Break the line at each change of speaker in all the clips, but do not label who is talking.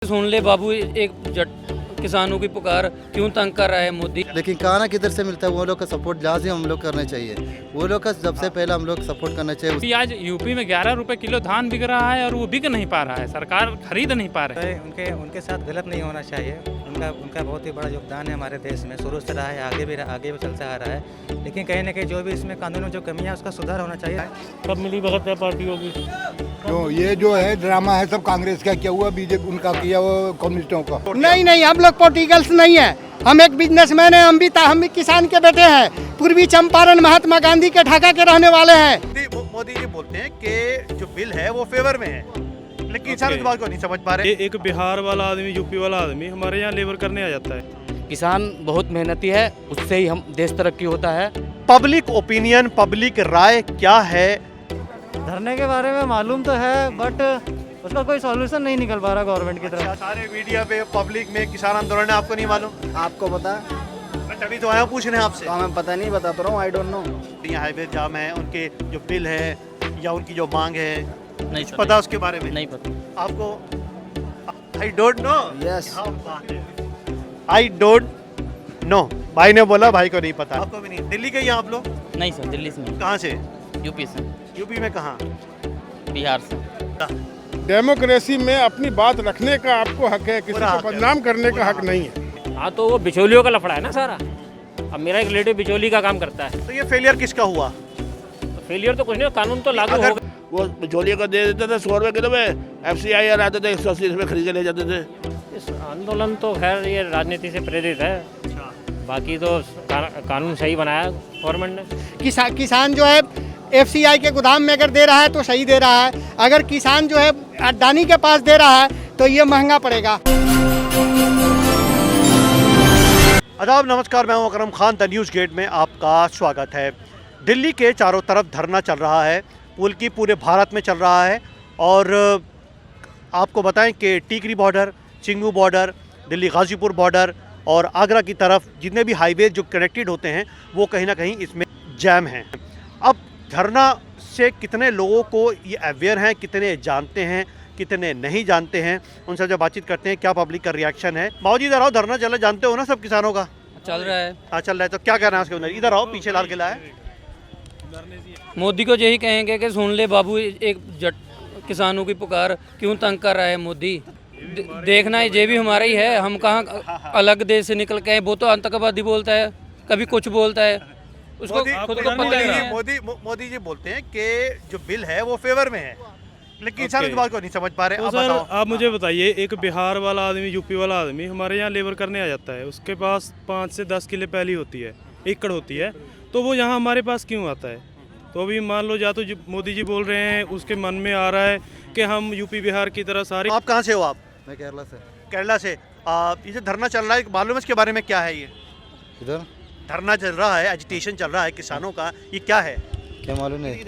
सुन ले बाबू, एक किसानों की पुकार क्यों तंग कर रहा है मोदी।
लेकिन खाना किधर से मिलता है, वो लोग का सपोर्ट लाजिम हम लोग करना चाहिए। वो लोग का सबसे पहले हम लोग सपोर्ट करना चाहिए।
अभी आज यूपी में 11 रुपए किलो धान बिक रहा है और वो बिक नहीं पा रहा है, सरकार खरीद नहीं पा रही है।
उनके साथ गलत नहीं होना चाहिए। उनका बहुत ही बड़ा योगदान है हमारे देश में, शुरू से रहा है, आगे भी चलता आ रहा है। लेकिन कहीं ना कहीं जो भी इसमें कानून में जो कमी है उसका सुधार होना चाहिए।
सब मिली भगत है पार्टियों की।
तो ये जो है ड्रामा है सब कांग्रेस का किया हुआ, बीजेपी उनका किया वो कम्युनिस्टों का।
नहीं, हम लोग पॉलिटिकल्स नहीं है। हम एक बिजनेसमैन है, हम भी किसान के बेटे हैं। पूर्वी चंपारण महात्मा गांधी के ढाका के रहने वाले हैं।
मोदी जी बोलते हैं कि जो बिल है वो फेवर में है, लेकिन किसान इस बात को नहीं समझ पा रहे।
एक बिहार वाला आदमी, यूपी वाला आदमी हमारे यहाँ लेबर करने आ जाता है।
किसान बहुत मेहनती है, उससे ही हम देश तरक्की होता है।
पब्लिक ओपिनियन, पब्लिक राय क्या है?
धरने के बारे में मालूम तो है, बट उसका कोई सॉल्यूशन नहीं निकल पा रहा गवर्नमेंट की तरफ।
सारे मीडिया पे पब्लिक में किसान आंदोलन है, आपको नहीं मालूम?
आपको पता?
मैं तभी तो आया पूछने आपसे।
हमें पता नहीं, बताता रहा हूँ, आई डोंट नो।
यहाँ हाईवे जाम है, उनके जो बिल है या उनकी जो मांग है,
नहीं
कुछ पता उसके बारे में?
नहीं पता
आपको? I don't know.
Yes,
I don't know. भाई ने बोला भाई को नहीं पता। आपको भी नहीं? दिल्ली के ही हैं आप लोग?
नहीं सर, दिल्ली से नहीं,
कहाँ से?
यूपी से,
यूपी में कहाँ?
बिहार से।
डेमोक्रेसी में अपनी बात रखने का आपको हक है, किसी
पूरा
को
हक है।
बदनाम करने का हक नहीं है।
हाँ, तो वो बिचौलियों का लफड़ा है ना सारा। अब मेरा एक रिलेटिव बिचौली का काम करता है,
तो ये फेलियर किसका हुआ?
तो फेलियर तो कुछ नहीं, कानून तो लागू
अगर-
होगा।
वो बिचौलिए को दे देते थे 100 रुपये किलो में, FCI आते थे 180 रुपये खरीद के ले जाते थे।
इस आंदोलन तो खैर ये राजनीति से प्रेरित है, बाकी तो कानून सही बनाया गवर्नमेंट ने।
किसान जो है FCI के गोदाम में अगर दे रहा है तो सही दे रहा है। अगर किसान जो है अडानी के पास दे रहा है तो ये महंगा पड़ेगा।
आदाब, नमस्कार, मैं हूं Akram Khan. The news gate में आपका स्वागत है। दिल्ली के चारों तरफ धरना चल रहा है, बल्कि पूरे भारत में चल रहा है। और आपको बताएं कि Tikri border, Singhu border, Delhi Ghazipur border और आगरा की तरफ जितने भी हाईवे जो कनेक्टेड होते हैं वो कहीं ना कहीं इसमें जैम हैं। अब धरना से कितने लोगों को ये अवेयर हैं, कितने जानते हैं, कितने नहीं जानते हैं, उनसे जब बातचीत करते हैं क्या पब्लिक का रिएक्शन है। माओजी इधर आओ, धरना चल रहा, जानते हो ना सब किसानों का?
चल रहा है।
हाँ चल रहा है, तो क्या कहना है उसके अंदर? इधर आओ, पीछे लाल किला है।
मोदी को यही कहेंगे कि सुन ले बाबू, एक किसानों की पुकार क्यों तंग कर रहा है मोदी। देखना है, ये भी हमारा ही है। हम कहाँ अलग देश से निकल के आए। वो तो आतंकवादी बोलता है, कभी कुछ बोलता है, उसको खुद को पता है।
मोदी जी बोलते हैं कि जो बिल है वो फेवर में है, लेकिन किसान इस बात को नहीं समझ पा रहे।
तो सर आप मुझे बताइए, एक बिहार वाला आदमी, यूपी वाला आदमी हमारे यहाँ लेबर करने आ जाता है, उसके पास 5 से 10 किले पहली होती है, एकड़ होती है, तो वो यहाँ हमारे पास क्यों आता है? तो अभी मान लो, या तो मोदी जी बोल रहे हैं, उसके मन में आ रहा है कि हम यूपी बिहार की तरह सारे।
आप कहाँ से हो? आप?
मैं केरला से।
केरला से। ये धरना चल रहा है, मालूम है इसके बारे में क्या है? ये
इधर
धरना चल रहा है, एजिटेशन चल रहा है किसानों का, ये क्या है?
क्या मालूम नहीं?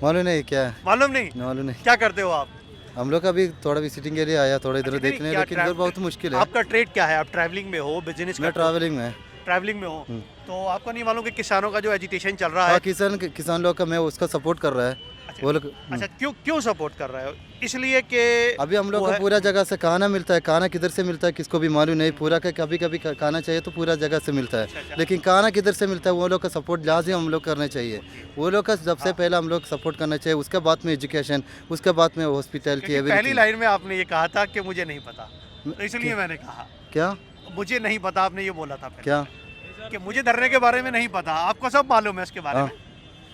मालूम नहीं क्या है?
मालूम नहीं?
मालूम नहीं।
क्या करते हो आप?
हम लोग अभी थोड़ा विजिटिंग के लिए आया, थोड़ा इधर
अच्छा,
देखने,
क्या
लेकिन इधर बहुत मुश्किल है।
आपका ट्रेड क्या है? आप ट्रैवलिंग में हो, बिजनेस?
मैं ट्रैवलिंग में।
ट्रैवलिंग में हो, तो आपको नहीं मालूम कि किसानों का जो एजिटेशन चल रहा है?
किसान लोग का मैं उसका सपोर्ट कर रहा है। वो लोग
अच्छा, क्यों सपोर्ट कर रहे हो? इसलिए कि
अभी हम लोग को पूरा जगह से खाना मिलता है। खाना किधर से मिलता है किसको भी मालूम नहीं। पूरा का कभी कभी खाना चाहिए तो पूरा जगह से मिलता है, लेकिन खाना किधर से मिलता है वो लोग का सपोर्ट लाजिम हम लोग करना चाहिए। वो लोग का सबसे पहले हम लोग सपोर्ट करना चाहिए, उसके बाद में एजुकेशन, उसके बाद में हॉस्पिटैलिटी।
पहली लाइन में आपने ये कहा था कि मुझे नहीं पता, तो इसलिए मैंने कहा
क्या
मुझे नहीं पता। आपने ये बोला था
क्या
कि मुझे धरने के बारे में नहीं पता। आपको सब मालूम है उसके बारे में,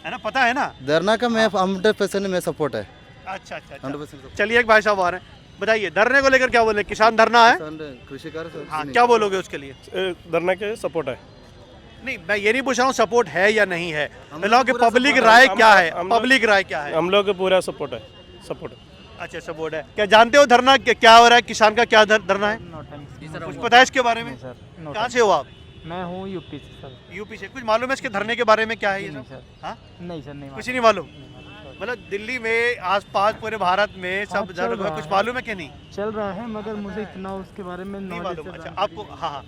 है ना? पता है ना?
धरना का मैं 100% में सपोर्ट है।
अच्छा अच्छा,
100%।
चलिए, एक भाई साहब आ रहे हैं, बताइए धरने को लेकर क्या बोले? किसान धरना है,
कृषि कार्य।
हाँ, क्या बोलोगे उसके लिए?
धरना के सपोर्ट है।
नहीं, मैं ये नहीं पूछ रहा हूँ सपोर्ट है या नहीं है, लोगों की पब्लिक राय क्या है? पब्लिक राय क्या है?
हम लोग का पूरा सपोर्ट है, सपोर्ट है।
अच्छा, सपोर्ट है। क्या जानते हो धरना क्या हो रहा है? किसान का क्या धरना है? कुछ पता है इसके बारे में? कहाँ से हो आप?
मैं हूँ यूपी से सर।
यूपी से। कुछ मालूम है इसके धरने के बारे में क्या है ये सब? हाँ?
नहीं सर, नहीं
कुछ नहीं मालूम। मतलब दिल्ली में, आसपास पूरे भारत में सब जगह कुछ मालूम है कि नहीं?
चल रहा है, मगर मुझे इतना उसके बारे में
नहीं मालूम। अच्छा, आपको? हाँ हाँ,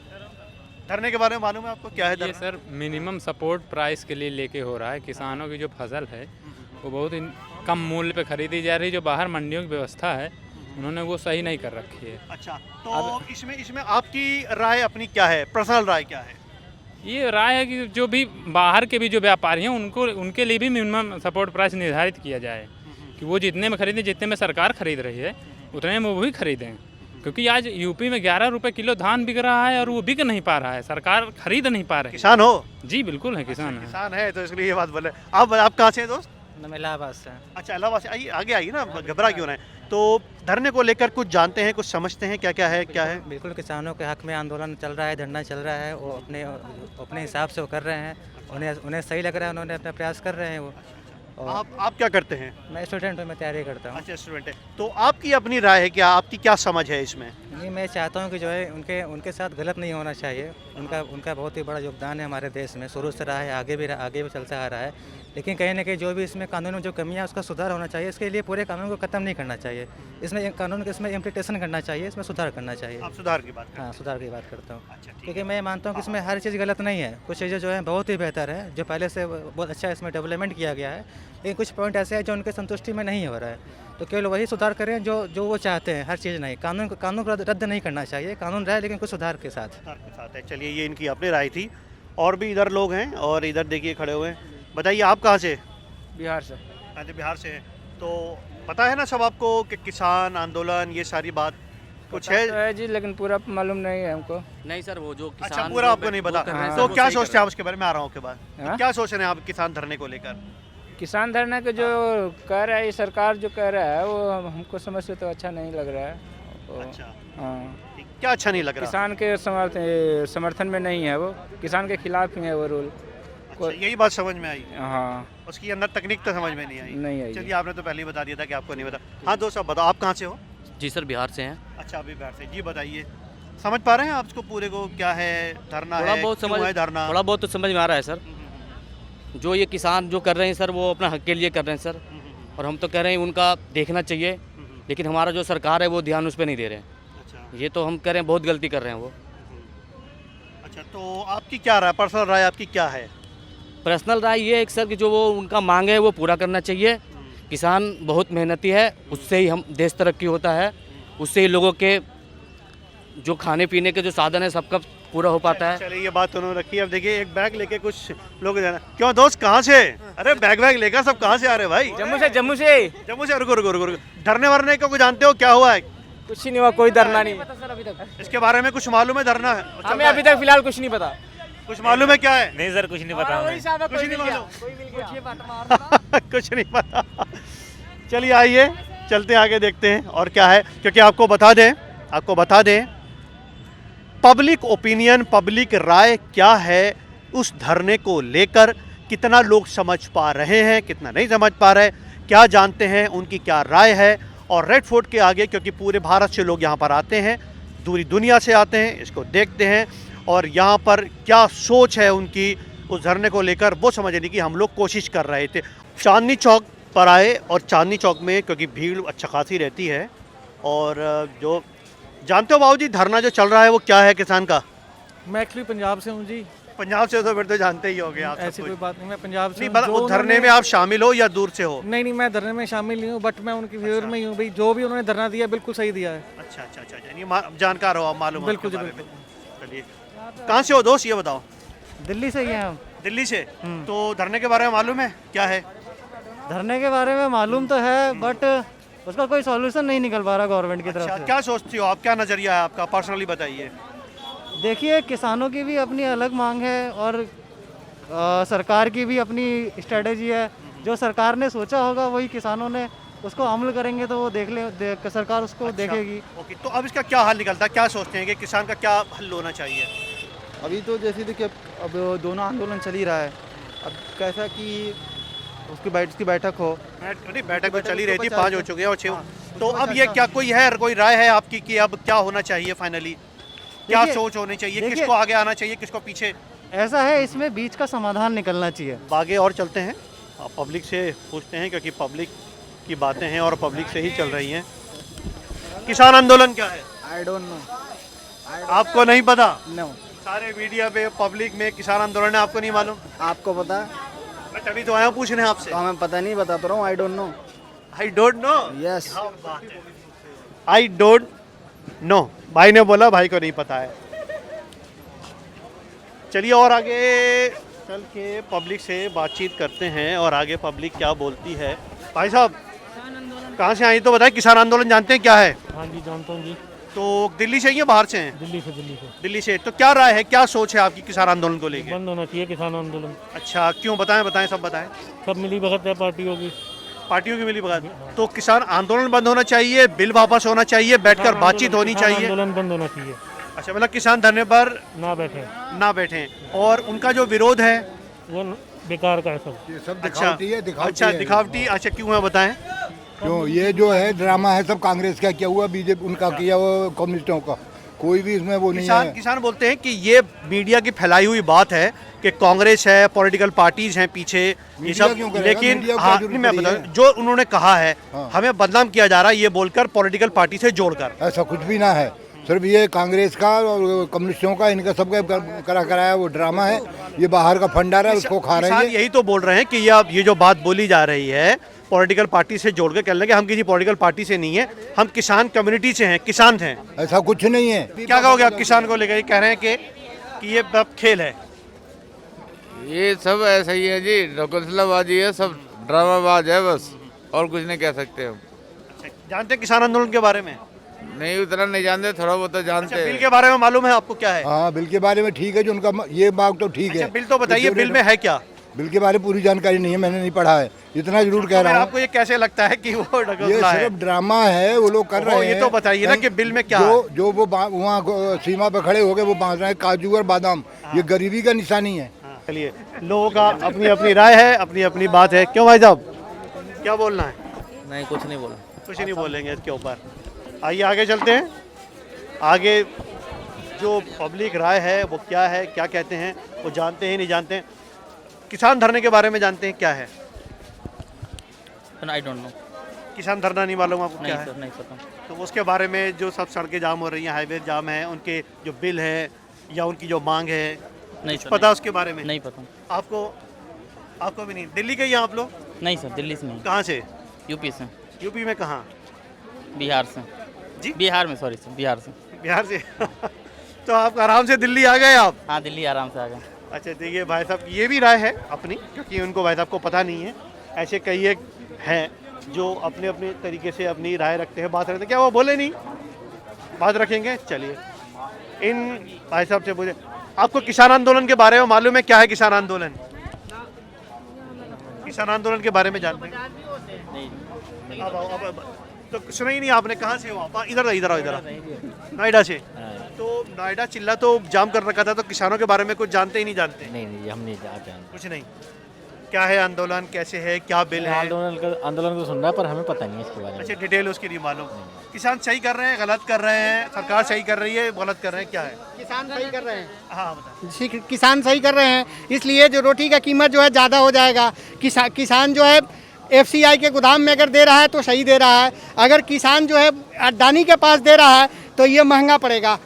धरने के बारे में मालूम है आपको? क्या है
ये
धरना?
सर मिनिमम सपोर्ट प्राइस के लिए लेके हो रहा है। किसानों की जो फसल है वो बहुत कम मूल्य पे खरीदी जा रही है। जो बाहर मंडियों की व्यवस्था है उन्होंने वो सही नहीं कर रखी है।
अच्छा, तो इसमें आपकी राय अपनी क्या है, पर्सनल राय क्या है?
ये राय है कि जो भी बाहर के भी जो व्यापारी हैं उनके लिए भी मिनिमम सपोर्ट प्राइस निर्धारित किया जाए कि वो जितने में खरीदें, जितने में सरकार खरीद रही है उतने में वो भी खरीदें, क्योंकि आज यूपी में 11 रुपए किलो धान बिक रहा है और वो बिक नहीं पा रहा है, सरकार खरीद नहीं पा रही है।
किसान हो?
जी बिल्कुल है, किसान है।
किसान है तो इसलिए ये बात बोले। आप कहाँ से हैं दोस्त?
मैं इलाहाबाद से।
अच्छा, इलाहाबाद से। आइए आगे आइए ना, घबरा क्यों रहे हैं। तो धरने को लेकर कुछ जानते हैं, कुछ समझते हैं, क्या क्या है क्या है?
बिल्कुल किसानों के हक में आंदोलन चल रहा है, धरना चल रहा है, वो अपने हिसाब से वो कर रहे हैं, उन्हें सही लग रहा है, उन्होंने अपना प्रयास कर रहे हैं वो। और
आप क्या करते हैं?
मैं स्टूडेंट हूँ, मैं तैयारी करता हूँ।
अच्छा, स्टूडेंट है। तो आपकी अपनी राय है क्या, आपकी क्या समझ है इसमें?
नहीं, मैं चाहता हूँ कि जो है उनके साथ गलत नहीं होना चाहिए। उनका बहुत ही बड़ा योगदान है हमारे देश में, शुरू से रहा है, आगे भी चलता आ रहा है। लेकिन कहीं ना कहीं जो भी इसमें कानून में जो कमियां है उसका सुधार होना चाहिए। इसके लिए पूरे कानून को खत्म नहीं करना चाहिए, इसमें कानून इसमें इम्प्लीमेंटेशन करना चाहिए, इसमें सुधार करना चाहिए।
आप सुधार की बात?
हाँ, सुधार की बात करता हूँ।
अच्छा,
क्योंकि मैं मानता हूँ कि इसमें हर चीज़ गलत नहीं है, कुछ चीज़ें जो है बहुत ही बेहतर है, जो पहले से बहुत अच्छा इसमें डेवलपमेंट किया गया है। लेकिन कुछ पॉइंट ऐसे हैं जो उनके संतुष्टि में नहीं हो रहा है, तो केवल वही सुधार करें जो वो चाहते हैं, हर चीज़ नहीं। कानून को रद्द नहीं करना चाहिए, कानून रहे लेकिन कुछ सुधार के साथ
है। चलिए, ये इनकी अपनी राय थी। और भी इधर लोग हैं, और इधर देखिए खड़े हुए हैं। बताइए, आप कहाँ से?
बिहार से।
अच्छा, बिहार से हैं। तो पता है ना सब आपको कि किसान आंदोलन ये सारी बात कुछ है?
जी, लेकिन पूरा मालूम नहीं है हमको।
नहीं सर, वो जो किसान
अच्छा, पूरा आपको नहीं पता। तो क्या सोचते हैं आप उसके बारे में? आ रहा हूँ के बाद। क्या सोच रहे हैं आप किसान धरने को लेकर?
किसान धरना के जो कह रहा है, सरकार जो कह रहा है वो हमको समझ से तो अच्छा नहीं लग रहा है।
अच्छा,
हाँ,
क्या अच्छा नहीं लग रहा?
किसान के समर्थन में नहीं है, वो किसान के खिलाफ ही है वो रूल।
अच्छा, यही बात समझ में आई?
हाँ,
उसकी अंदर तकनीक तो समझ में नहीं आई।
नहीं आई।
चलिए, आपने तो पहले ही बता दिया था कि आपको नहीं पता। हाँ दोस्त, आप बताओ, आप कहाँ से हो?
जी सर, बिहार से हैं।
अच्छा, अभी बिहार से। जी बताइए, समझ पा रहे हैं आप इसको पूरे को, क्या है धरना है, क्यों है धरना?
थोड़ा बहुत तो समझ में आ रहा है सर। जो ये किसान जो कर रहे हैं सर, वो अपना हक के लिए कर रहे हैं सर, और हम तो कह रहे हैं उनका देखना चाहिए, लेकिन हमारा जो सरकार है वो ध्यान उस पर नहीं दे रहे हैं।
अच्छा,
ये तो हम कह रहे हैं बहुत गलती कर रहे हैं वो।
अच्छा, तो आपकी क्या राय, पर्सनल राय आपकी क्या है?
पर्सनल राय ये है कि सर कि जो वो उनका मांग है वो पूरा करना चाहिए। किसान बहुत मेहनती है, उससे ही हम देश तरक्की होता है, उससे ही लोगों के जो खाने पीने के जो साधन है सबका पूरा हो पाता है।
चलिए, ये बात उन्होंने रखी। अब देखिए, एक बैग लेके कुछ लोग जाना। क्यों दोस्त, कहाँ से? अरे बैग लेकर सब कहाँ से आ रहे भाई?
जम्मू से।
रुको। धरने वरने को जानते हो क्या हुआ है?
कुछ नहीं हुआ, कोई धरना नहीं।
इसके बारे में कुछ मालूम है? धरना है,
हमें अभी तक फिलहाल कुछ नहीं पता।
कुछ मालूम है क्या है?
नहीं सर, कुछ नहीं पता हमें।
कुछ नहीं मालूम। कुछ नहीं पता। चलिए, आइए चलते आगे देखते हैं और क्या है, क्योंकि आपको बता दें पब्लिक ओपिनियन, पब्लिक राय क्या है उस धरने को लेकर, कितना लोग समझ पा रहे हैं, कितना नहीं समझ पा रहे, क्या जानते हैं, उनकी क्या राय है। और रेड फोर्ट के आगे, क्योंकि पूरे भारत से लोग यहाँ पर आते हैं, पूरी दुनिया से आते हैं, इसको देखते हैं, और यहाँ पर क्या सोच है उनकी उस धरने को लेकर, वो समझने की हम लोग कोशिश कर रहे थे। चांदनी चौक पर आए, और चांदनी चौक में क्योंकि भीड़ अच्छा खासी रहती है, और जो जानते हो बाबू जी, धरना जो चल रहा है वो क्या है किसान का?
मैं एक्चुअली पंजाब से हूँ जी।
पंजाब से तो फिर तो जानते ही होंगे आप।
ऐसी कोई बात नहीं, मैं पंजाब से
नहीं,
हूँ।
मतलब उस धरने में आप शामिल हो या दूर से हो?
नहीं, मैं धरने में शामिल नहीं हूँ, बट मैं उनकी फेवर में ही हूँ भाई। जो भी उन्होंने धरना दिया बिल्कुल सही दिया है।
अच्छा, जानकार हो आप, मालूम?
बिल्कुल।
चलिए, कहाँ से हो दोस्त, ये बताओ?
दिल्ली से ही हैं हम।
दिल्ली से। तो धरने के बारे में मालूम है क्या है?
धरने के बारे में मालूम तो है, बट उसका कोई सॉल्यूशन नहीं निकल पा रहा गवर्नमेंट की तरफ से।
क्या सोचती हो आप, क्या नज़रिया है आपका, पर्सनली बताइए।
देखिए, किसानों की भी अपनी अलग मांग है, और सरकार की भी अपनी स्ट्रेटेजी है। जो सरकार ने सोचा होगा वही किसानों ने उसको अमल करेंगे, तो वो सरकार उसको देखेगी।
ओके, तो अब इसका क्या हल निकलता है, क्या सोचते हैं कि किसान का क्या हल होना चाहिए?
अभी तो जैसे देखिए, अब दोनों आंदोलन चल ही रहा है। अब कैसा कि उसकी बैठक हो,
बैठक तो चली रही थी, 5 हो चुके हैं और 6। तो अब ये क्या कोई राय है आपकी कि अब क्या होना चाहिए फाइनली, क्या सोच होनी चाहिए, किसको आगे आना चाहिए, किसको पीछे?
ऐसा है, इसमें बीच का समाधान निकलना चाहिए।
आगे और चलते हैं, पब्लिक से पूछते हैं, क्योंकि पब्लिक की बातें हैं और पब्लिक से ही चल रही हैं। किसान आंदोलन क्या है?
I don't know.
आपको नहीं पता?
नो।
सारे मीडिया पे, पब्लिक में किसान आंदोलन है, आपको नहीं मालूम?
आपको पता है?
मैं तभी तो आया हूँ पूछने आपसे।
हमें पता नहीं, बता तो रहा हूँ, I don't know.
I don't know?
Yes.
I don't know, भाई ने बोला, भाई को नहीं पता है। चलिए और आगे चल के पब्लिक से बातचीत करते हैं और आगे पब्लिक क्या बोलती है। भाई साहब कहाँ से आई तो बताएं, किसान आंदोलन जानते हैं क्या है?
हाँ जी जानता हूँ जी।
तो दिल्ली से ही है बाहर से हैं?
दिल्ली से
दिल्ली से। तो क्या राय है, क्या सोच है आपकी किसान आंदोलन को लेकर?
बंद होना चाहिए किसान आंदोलन।
अच्छा, क्यों? बताएं बताएं, सब बताएं।
सब मिली भगत है पार्टियों की
मिली भगत। तो किसान आंदोलन बंद होना चाहिए, बिल वापस होना चाहिए, बैठकर बातचीत होनी चाहिए।
आंदोलन बंद होना चाहिए।
अच्छा, मतलब किसान धरने पर
ना बैठे
और उनका जो विरोध है
वो बेकार का है सब।
ये सब
अच्छा
दिखावटी है,
अच्छा दिखावटी। अच्छा क्यों है बताएं?
क्यों? ये जो है ड्रामा है सब कांग्रेस का किया हुआ, बीजेपी उनका किया हुआ, कम्युनिस्टों का, कोई भी इसमें वो नहीं है।
किसान बोलते हैं कि ये मीडिया की फैलाई हुई बात है कि कांग्रेस है, पॉलिटिकल पार्टीज हैं पीछे, ये सब।
क्यों करेगा?
लेकिन
मीडिया को
हाँ,
क्या
नहीं, मैं
जरूरत
बता,
पड़ी है?
जो उन्होंने कहा है
हाँ।
हमें बदनाम किया जा रहा है ये बोलकर पॉलिटिकल पार्टी से जोड़कर।
ऐसा कुछ भी ना है, सिर्फ ये कांग्रेस का और कम्युनिस्टों का, इनका सबका करा कराया वो ड्रामा है। ये बाहर का फंड आ रहा है, उसको खा रहे
किसान
हैं।
यही तो बोल रहे हैं कि ये जो बात बोली जा रही है पॉलिटिकल पार्टी से जोड़ के कह लेंगे, हम किसी पॉलिटिकल पार्टी से नहीं है, हम किसान कम्युनिटी से हैं, किसान हैं।
ऐसा कुछ नहीं है।
क्या कहोगे आप किसान को लेकर? कह रहे हैं कि ये अब खेल है।
ये सब ऐसा ही है जी, ढकोसलाबाजी है, सब ड्रामाबाज है बस, और कुछ नहीं कह सकते हम।
जानते हैं किसान आंदोलन के बारे में?
नहीं उतना नहीं जानते, थोड़ा बहुत तो जानते
बिल
हैं।
के बारे में मालूम है आपको क्या है?
हाँ, बिल के बारे में ठीक है, जो उनका ये बात तो ठीक है।
बिल तो बताइए, बिल में है क्या?
बिल के बारे में पूरी जानकारी नहीं है, मैंने नहीं पढ़ा है, इतना जरूर कह रहा हूँ।
आपको ये कैसे लगता है कि वो
ये
ढकोसला है?
सिर्फ ड्रामा है, वो लोग कर रहे हैं।
ये तो बताइए ना कि बिल में क्या है?
जो वो वहाँ सीमा पे खड़े हो गए वो बांध रहे हैं काजू और बादाम, ये गरीबी का निशानी है।
चलिए, लोगों का अपनी अपनी राय है, अपनी अपनी बात है। क्यों भाई साहब, क्या बोलना है?
नहीं, कुछ नहीं बोला।
कुछ नहीं बोलेंगे इसके ऊपर। आइए आगे चलते हैं। आगे जो पब्लिक राय है वो क्या है, क्या कहते हैं, वो जानते हैं नहीं जानते हैं। किसान धरने के बारे में जानते हैं क्या है?
I don't know.
किसान धरना नहीं मालूम आपको क्या है?
नहीं पता।
तो उसके बारे में जो सब सड़कें जाम हो रही हैं, हाईवे जाम है, उनके जो बिल है या उनकी जो मांग है,
नहीं
कुछ पता उसके बारे में?
नहीं पता।
आपको भी नहीं? दिल्ली के ही हैं आप लोग?
नहीं सर, दिल्ली से नहीं,
कहाँ से?
यूपी से।
यूपी में कहाँ?
बिहार से
जी?
बिहार में, सॉरी सर, बिहार से।
बिहार से तो आप आराम से दिल्ली आ गए आप?
हाँ, दिल्ली आराम से आ गए।
अच्छा, देखिए भाई साहब की ये भी राय है अपनी, क्योंकि उनको भाई साहब को पता नहीं है। ऐसे कई एक हैं जो अपने अपने तरीके से अपनी राय रखते हैं, बात रखते हैं। क्या वो बोले नहीं, बात रखेंगे? चलिए इन भाई साहब से पूछे, आपको किसान आंदोलन के बारे में मालूम है क्या है किसान आंदोलन? किसान आंदोलन के बारे में जानते हैं? अब तो सुना ही नहीं आपने। कहाँ से हो आप? इधर आओ। नोएडा से। तो नोएडा चिल्ला तो जाम कर रखा था, तो किसानों के बारे में कुछ जानते ही नहीं जानते?
नहीं, हम नहीं जानते
कुछ नहीं। क्या है आंदोलन, कैसे है, क्या बिल है?
आंदोलन को सुन रहा है, पर हमें पता नहीं है इसके बारे में।
अच्छा, डिटेल उसकी नहीं मालूम। किसान सही कर रहे हैं, गलत कर रहे हैं, सरकार सही कर रही है, गलत कर रहे हैं, क्या है?
किसान सही कर रहे हैं।
हाँ बताएं।
किसान सही कर रहे हैं, इसलिए जो रोटी का कीमत जो है ज़्यादा हो जाएगा। किसान जो है FCI के गोदाम में अगर दे रहा है तो सही दे रहा है, अगर किसान जो है अडानी के पास दे रहा है तो ये महंगा पड़ेगा।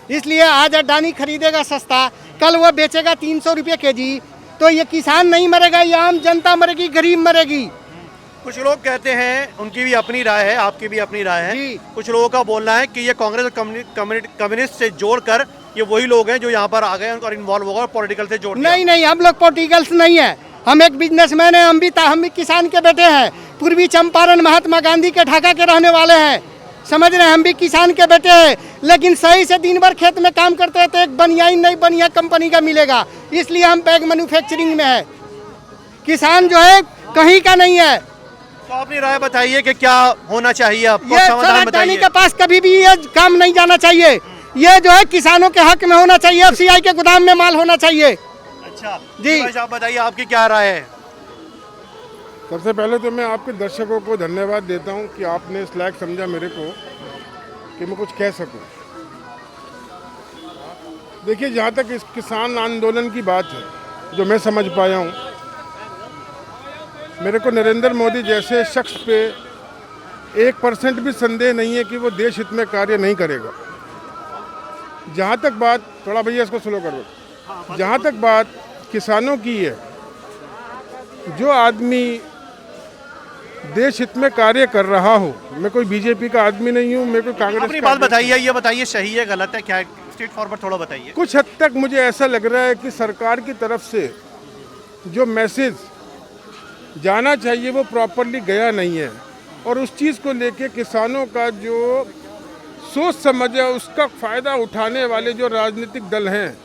इसलिए आज अडानी खरीदेगा सस्ता, कल वो बेचेगा 300 रुपये केजी, तो ये किसान नहीं मरेगा, ये आम जनता मरेगी, गरीब मरेगी।
कुछ लोग कहते हैं, उनकी भी अपनी राय है, आपकी भी अपनी राय है। कुछ लोगों का बोलना है कि ये कांग्रेस और कम्युनिस्ट से जोड़कर ये वही लोग हैं जो यहाँ पर आ गए और इन्वॉल्व हो गए और पॉलिटिकल से जोड़ दिया।
नहीं, हम लोग पॉलिटिकल्स नहीं है, हम एक बिजनेसमैन हैं, हम भी किसान के बेटे हैं। पूर्वी चंपारण महात्मा गांधी के ढाका के रहने वाले हैं, समझ रहे हैं, हम भी किसान के बेटे हैं। लेकिन सही से दिन भर खेत में काम करते हैं तो एक बढ़िया कंपनी का मिलेगा, इसलिए हम बैग मैन्युफैक्चरिंग में है। किसान जो है कहीं का नहीं है।
तो अपनी राय बताइए कि क्या होना चाहिए आपको,
ये
समाधान बताइए।
के पास कभी भी ये काम नहीं जाना चाहिए, ये जो है किसानों के हक में होना चाहिए, FCI के गोदाम में माल होना चाहिए।
अच्छा
जी
भाई साहब बताइए, आपकी क्या राय है?
सबसे पहले तो मैं आपके दर्शकों को धन्यवाद देता हूं कि आपने इस लायक समझा मेरे को कि मैं कुछ कह सकूं। देखिए, जहां तक इस किसान आंदोलन की बात है, जो मैं समझ पाया हूं, मेरे को नरेंद्र मोदी जैसे शख्स पे 1% भी संदेह नहीं है कि वो देश हित में कार्य नहीं करेगा। जहां तक बात, थोड़ा भैया इसको स्लो करो, जहां तक बात किसानों की है, जो आदमी देश हित में कार्य कर रहा हो। मैं कोई बीजेपी का आदमी नहीं हूँ, मैं कोई कांग्रेस
अपनी
का
बात
आदमी
बताइए, ये बताइए सही है गलत है क्या है, स्ट्रेट फॉरवर्ड थोड़ा बताइए।
कुछ हद तक मुझे ऐसा लग रहा है कि सरकार की तरफ से जो मैसेज जाना चाहिए वो प्रॉपरली गया नहीं है, और उस चीज़ को लेके किसानों का जो सोच समझ है उसका फ़ायदा उठाने वाले जो राजनीतिक दल हैं,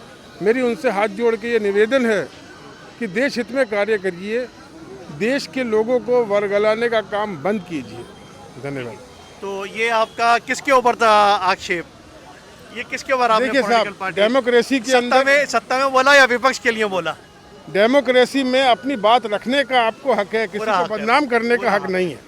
मेरी उनसे हाथ जोड़ के ये निवेदन है कि देश हित में कार्य करिए, देश के लोगों को वर्गलाने का काम बंद कीजिए। धन्यवाद।
तो ये आपका किसके ऊपर था आक्षेप, ये किसके ऊपर आपने
देखिए
पॉलिटिकल
साहब,
पार्टी
डेमोक्रेसी के अंदर
सत्ता में बोला या विपक्ष के लिए बोला?
डेमोक्रेसी में अपनी बात रखने का आपको हक है, किसी
पूरा
को
हक है।
बदनाम करने का हक नहीं है।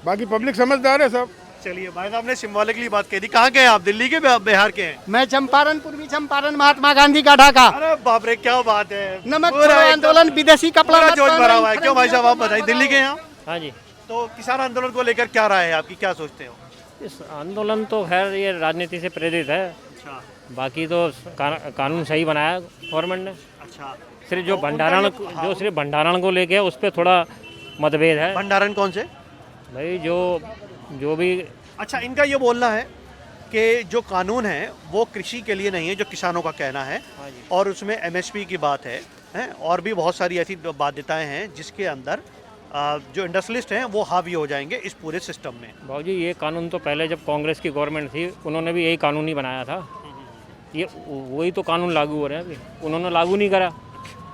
बाकी पब्लिक समझदार है सब।
चलिए भाई साहब ने सिंबॉलिकली बात कह दी। कहाँ के हैं आप? दिल्ली के बिहार के हैं?
मैं चंपारण, पूर्वी चंपारण, महात्मा गांधी का ढाका।
अरे बाप रे क्या बात है,
नमक
पूरा
छोड़ो
एकदम
आंदोलन, विदेशी कपड़ा
पूरा
मत
जोश
पहनो,
भरा हुआ है। क्यों भाई साहब आप बताइए, दिल्ली के हैं आप?
हाँ जी।
तो किसान आंदोलन को लेकर क्या राय है आपकी, क्या सोचते हो?
इस आंदोलन तो खैर ये राजनीति से प्रेरित है,
अच्छा
बाकी तो कानून सही बनाया गवर्नमेंट ने।
अच्छा,
सिर्फ जो भंडारण सिर्फ भंडारण को लेके उस पर थोड़ा मतभेद है।
भंडारण कौन से?
भाई जो भी
अच्छा, इनका ये बोलना है कि जो कानून है वो कृषि के लिए नहीं है, जो किसानों का कहना है, और उसमें एमएसपी की बात है, और भी बहुत सारी ऐसी बाध्यताएं हैं जिसके अंदर जो इंडस्ट्रियलिस्ट हैं वो हावी हो जाएंगे इस पूरे सिस्टम में।
भाजी ये कानून तो पहले जब कांग्रेस की गवर्नमेंट थी उन्होंने भी यही कानून ही बनाया था, ये वही तो कानून लागू हो रहे हैं अभी, उन्होंने लागू नहीं करा,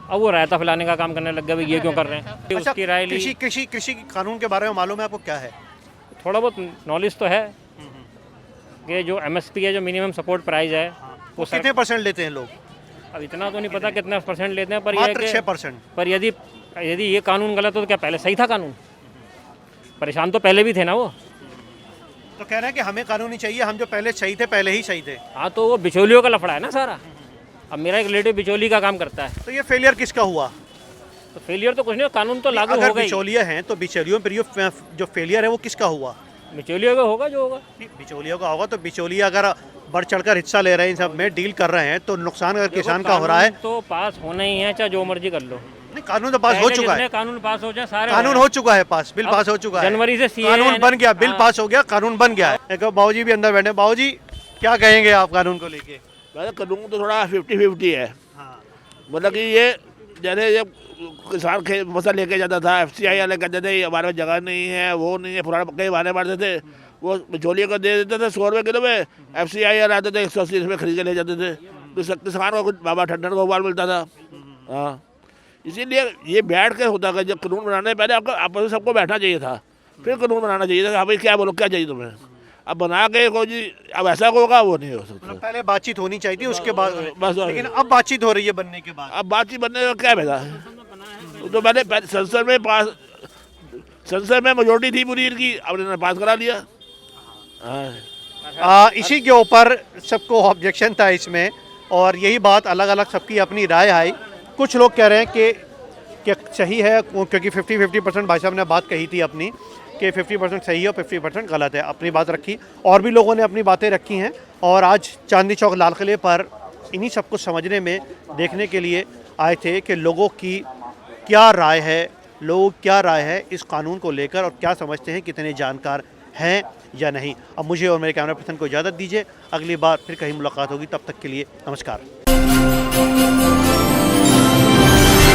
अब वो रायता फैलाने का काम करने लग गया, ये क्यों कर रहे हैं।
अच्छा,
उसकी राय ली।
कृषि कानून के बारे में मालूम है आपको क्या है?
थोड़ा बहुत नॉलेज तो है कि जो एमएसपी है, जो मिनिमम सपोर्ट प्राइस है,
वो कितने परसेंट लेते हैं लोग?
अब इतना तो नहीं पता कितना परसेंट लेते हैं, पर
मात्र
ये
6%।
पर यदि ये कानून गलत हो तो क्या पहले सही था कानून? परेशान तो पहले भी थे ना वो।
तो कह रहे हैं कि हमें कानून नहीं चाहिए, हम जो पहले सही थे पहले ही सही थे।
हाँ, तो वो बिचौलियों का लफड़ा है ना सारा। अब मेरा एक रिलेटिव बिचौली का काम करता है।
तो ये फेलियर किसका हुआ?
तो फेलियर तो कुछ नहीं, कानून तो लागू
अगर
हो गई।
बिचौलिया हैं तो बिचौलियों पर जो फेलियर है वो किसका हुआ?
बिचौलियों का होगा जो होगा।
बिचौलियों का होगा, तो बिचौलिया अगर बढ़ चढ़कर हिस्सा ले रहे हैं, इन सब में डील कर रहे हैं, तो नुकसान अगर किसान का हो रहा है
तो पास होना ही है, चाहे जो मर्जी कर लो।
नहीं, कानून तो पास हो चुका है,
कानून पास हो जाए सारे
कानून हो चुका है पास, बिल पास हो चुका है,
जनवरी से CA
कानून बन गया, बिल
हाँ।
पास हो गया, कानून बन गया है। एक बाबूजी भी अंदर बैठे। बाबूजी क्या कहेंगे आप कानून को लेके?
कानून तो थोड़ा 50-50 है, मतलब कि ये जैसे जब किसान फसल लेके जाता था, FCI वाले कहते थे हमारे पास जगह नहीं है, वो नहीं है, पुराने कई बहाने मारते थे, वो बिचौलिए को दे देते थे 100 रुपये किलो में, FCI वाले आते थे 180 रुपये खरीद के ले जाते थे, तो किसान को कुछ बाबा ठंडन को उबाल मिलता था। हाँ, इसीलिए ये बैठ के होता है, जब कानून बनाने पहले आपको आपस में सबको बैठना चाहिए था, फिर कानून बनाना चाहिए था। हाँ भाई क्या बोलो, क्या चाहिए तुम्हें, अब बना के कोई जी अब ऐसा होगा वो नहीं हो सकता।
पहले बातचीत होनी चाहिए थी, उसके बाद
बस,
लेकिन अब बातचीत हो रही है बनने के बाद।
अब बातचीत बनने का क्या फायदा? तो मैंने संसद में मेजोरिटी थी पूरी इनकी, अब इन्होंने पास करा लिया।
इसी के ऊपर सबको ऑब्जेक्शन था इसमें, और यही बात अलग अलग सबकी अपनी राय आई। कुछ लोग कह रहे हैं कि सही है, क्योंकि 50-50% भाई साहब ने बात कही थी अपनी कि 50% सही है और 50% गलत है, अपनी बात रखी, और भी लोगों ने अपनी बातें रखी हैं। और आज चांदनी चौक लाल किले पर इन्हीं सब कुछ समझने में, देखने के लिए आए थे कि लोगों की क्या राय है, लोग क्या राय है इस कानून को लेकर, और क्या समझते हैं, कितने जानकार हैं या नहीं। अब मुझे और मेरे कैमरा पर्सन को इजाज़त दीजिए, अगली बार फिर कहीं मुलाकात होगी, तब तक के लिए नमस्कार।